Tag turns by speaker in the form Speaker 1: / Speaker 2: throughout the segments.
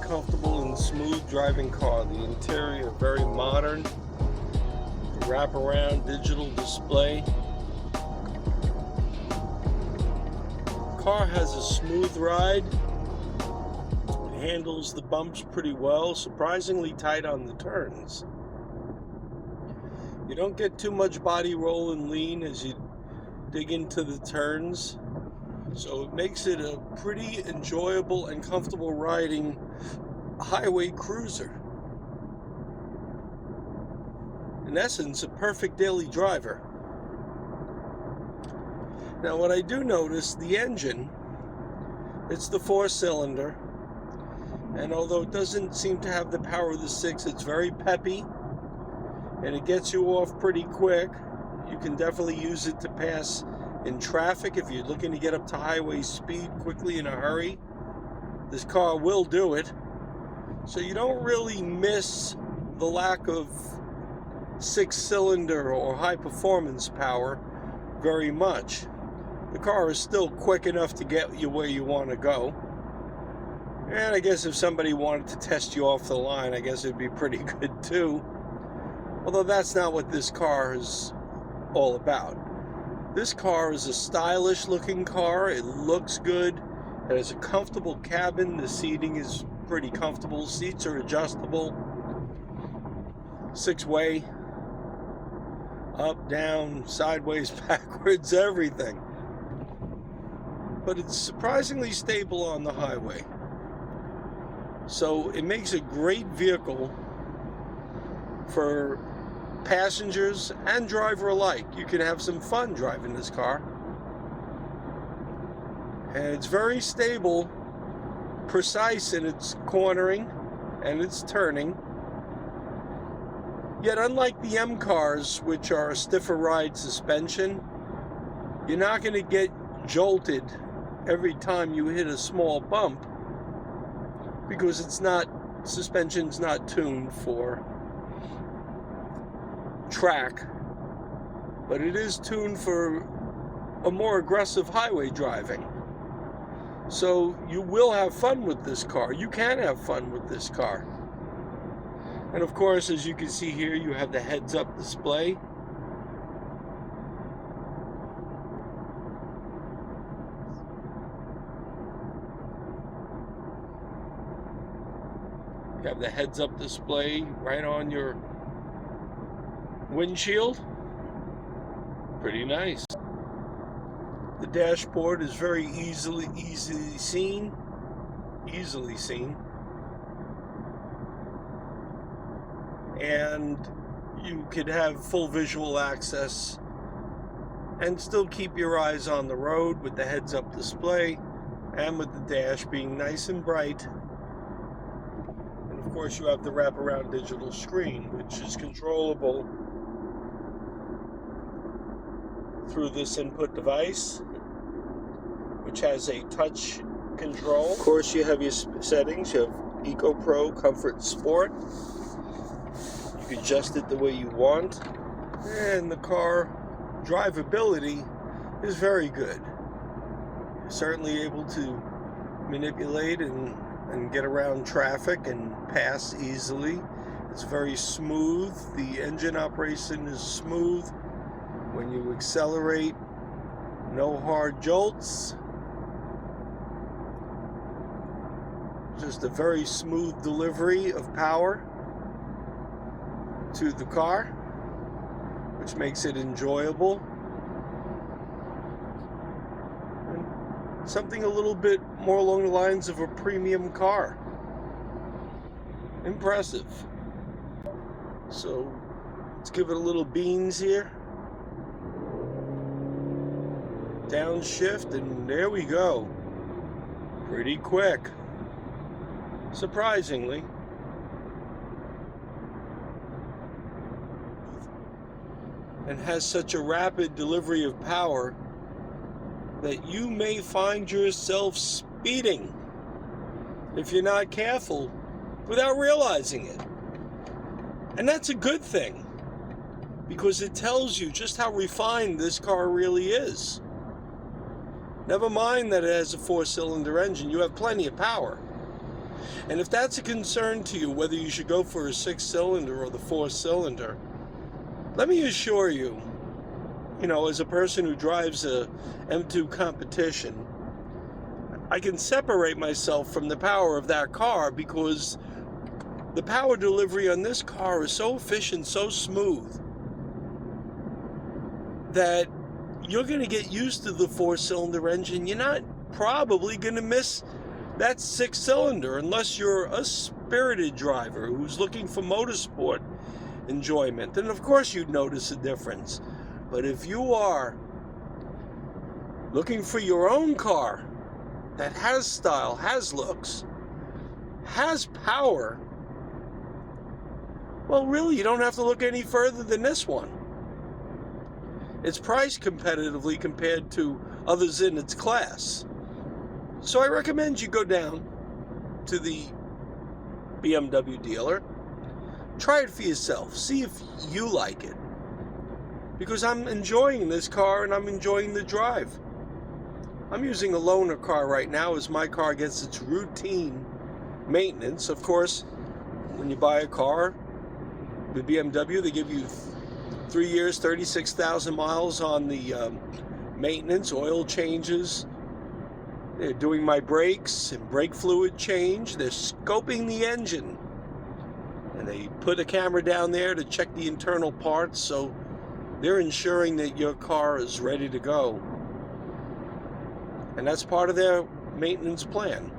Speaker 1: comfortable and smooth driving car. The interior very modern. The wraparound digital display. Car has a smooth ride. It handles the bumps pretty well, surprisingly tight on the turns. You don't get too much body roll and lean as you dig into the turns, so it makes it a pretty enjoyable and comfortable riding highway cruiser. In essence, a perfect daily driver. Now, what I do notice, the engine, it's the 4-cylinder, and although it doesn't seem to have the power of the 6, it's very peppy, and it gets you off pretty quick. You can definitely use it to pass in traffic if you're looking to get up to highway speed quickly in a hurry. This car will do it. So you don't really miss the lack of 6-cylinder or high performance power very much. The car is still quick enough to get you where you want to go. And I guess if somebody wanted to test you off the line, I guess it'd be pretty good too. Although that's not what this car is all about. This car is a stylish looking car. It looks good. It has a comfortable cabin. The seating is pretty comfortable. Seats are adjustable. 6-way. Up, down, sideways, backwards, everything. But it's surprisingly stable on the highway. So it makes a great vehicle for passengers and driver alike. You can have some fun driving this car. And it's very stable, precise in its cornering and its turning. Yet unlike the M cars, which are a stiffer ride suspension, you're not going to get jolted every time you hit a small bump, because suspension's not tuned for track, but it is tuned for a more aggressive highway driving. So you will have fun with this car. You can have fun with this car. And of course, as you can see here, you have the heads-up display. You have the heads-up display right on your windshield. Pretty nice. The dashboard is very easily seen. And you could have full visual access and still keep your eyes on the road with the heads-up display and with the dash being nice and bright. And of course you have the wraparound digital screen, which is controllable through this input device, which has a touch control. Of course you have your settings. You have Eco Pro, Comfort, Sport. You can adjust it the way you want, and the car drivability is very good. You're certainly able to manipulate and get around traffic and pass easily. It's very smooth. The engine operation is smooth. When you accelerate, no hard jolts. Just a very smooth delivery of power to the car, which makes it enjoyable. And something a little bit more along the lines of a premium car. Impressive. So let's give it a little beans here. Downshift, and there we go. Pretty quick. Surprisingly. And has such a rapid delivery of power that you may find yourself speeding if you're not careful without realizing it. And that's a good thing, because it tells you just how refined this car really is. Never mind that it has a 4-cylinder engine, you have plenty of power. And if that's a concern to you, whether you should go for a 6-cylinder or the 4-cylinder, let me assure you, as a person who drives a M2 competition, I can separate myself from the power of that car because the power delivery on this car is so efficient, so smooth, that you're going to get used to the 4-cylinder engine. You're not probably going to miss that 6-cylinder unless you're a spirited driver who's looking for motorsport enjoyment. And of course you'd notice a difference. But if you are looking for your own car that has style, has looks, has power, well, really, you don't have to look any further than this one. It's priced competitively compared to others in its class. So I recommend you go down to the BMW dealer, try it for yourself, see if you like it. Because I'm enjoying this car and I'm enjoying the drive. I'm using a loaner car right now as my car gets its routine maintenance. Of course, when you buy a car with BMW, they give you 3 years, 36,000 miles on the maintenance, oil changes. They're doing my brakes and brake fluid change. They're scoping the engine. And they put a camera down there to check the internal parts, so they're ensuring that your car is ready to go. And that's part of their maintenance plan.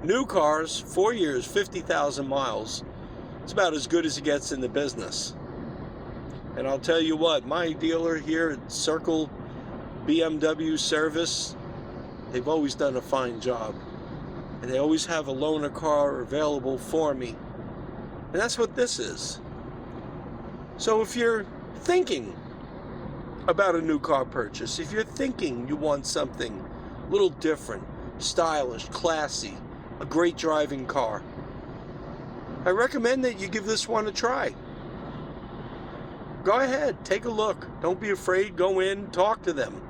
Speaker 1: New cars, 4 years, 50,000 miles. It's about as good as it gets in the business. And I'll tell you what, my dealer here at Circle BMW Service, they've always done a fine job. And they always have a loaner car available for me. And that's what this is. So if you're thinking about a new car purchase, if you're thinking you want something a little different, stylish, classy, a great driving car, I recommend that you give this one a try. Go ahead, take a look. Don't be afraid, go in, talk to them.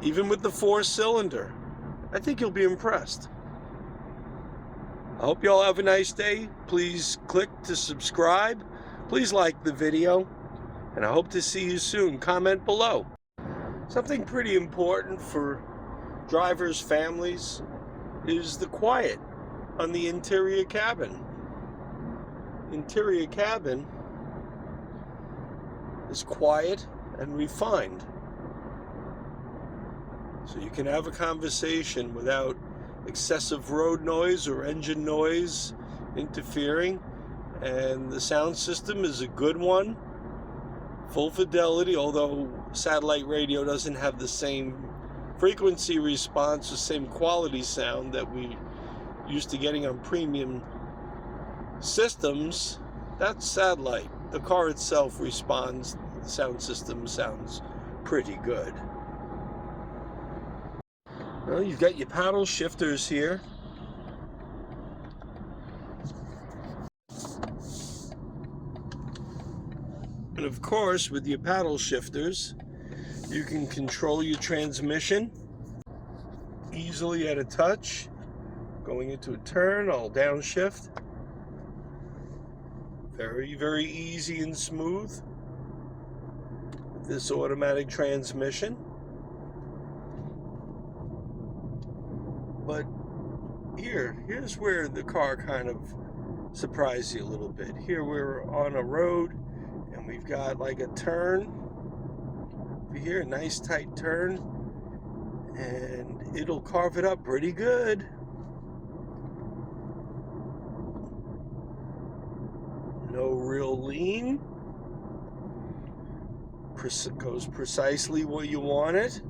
Speaker 1: Even with the 4-cylinder, I think you'll be impressed. I hope you all have a nice day. Please click to subscribe. Please like the video. And I hope to see you soon. Comment below. Something pretty important for drivers' families is the quiet on the interior cabin. Interior cabin is quiet and refined. So you can have a conversation without excessive road noise or engine noise interfering. And the sound system is a good one. Full fidelity, although satellite radio doesn't have the same frequency response, the same quality sound that we used to getting on premium systems. That's satellite. The car itself responds. The sound system sounds pretty good. Well, you've got your paddle shifters here. And of course, with your paddle shifters, you can control your transmission easily at a touch. Going into a turn, I'll downshift. Very, very easy and smooth with this automatic transmission. But here's where the car kind of surprised you a little bit. Here we're on a road and we've got like a turn over here, a nice tight turn, and it'll carve it up pretty good. No real lean. Goes precisely where you want it.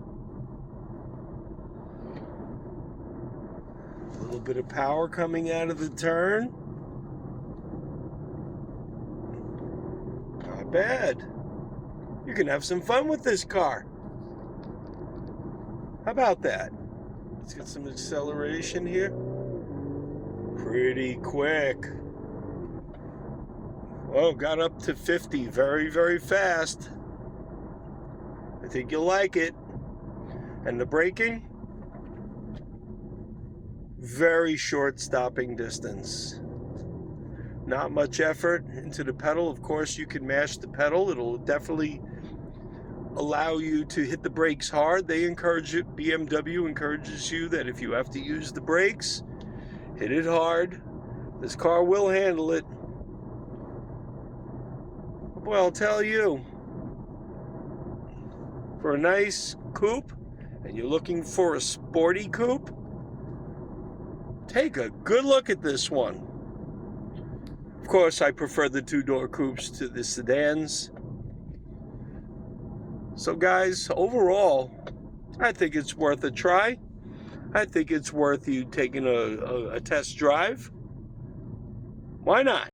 Speaker 1: A little bit of power coming out of the turn. Not bad. You can have some fun with this car. How about that? Let's get some acceleration here. Pretty quick. Oh, got up to 50 very, very fast. I think you'll like it. And the braking? very short stopping distance. Not much effort into the pedal. Of course, you can mash the pedal. It'll definitely allow you to hit the brakes hard. They encourage it, BMW encourages you that if you have to use the brakes, hit it hard. This car will handle it. Well, I'll tell you, for a nice coupe, and you're looking for a sporty coupe, take a good look at this one. Of course, I prefer the two-door coupes to the sedans. So guys, overall, I think it's worth a try. I think it's worth you taking a test drive. Why not?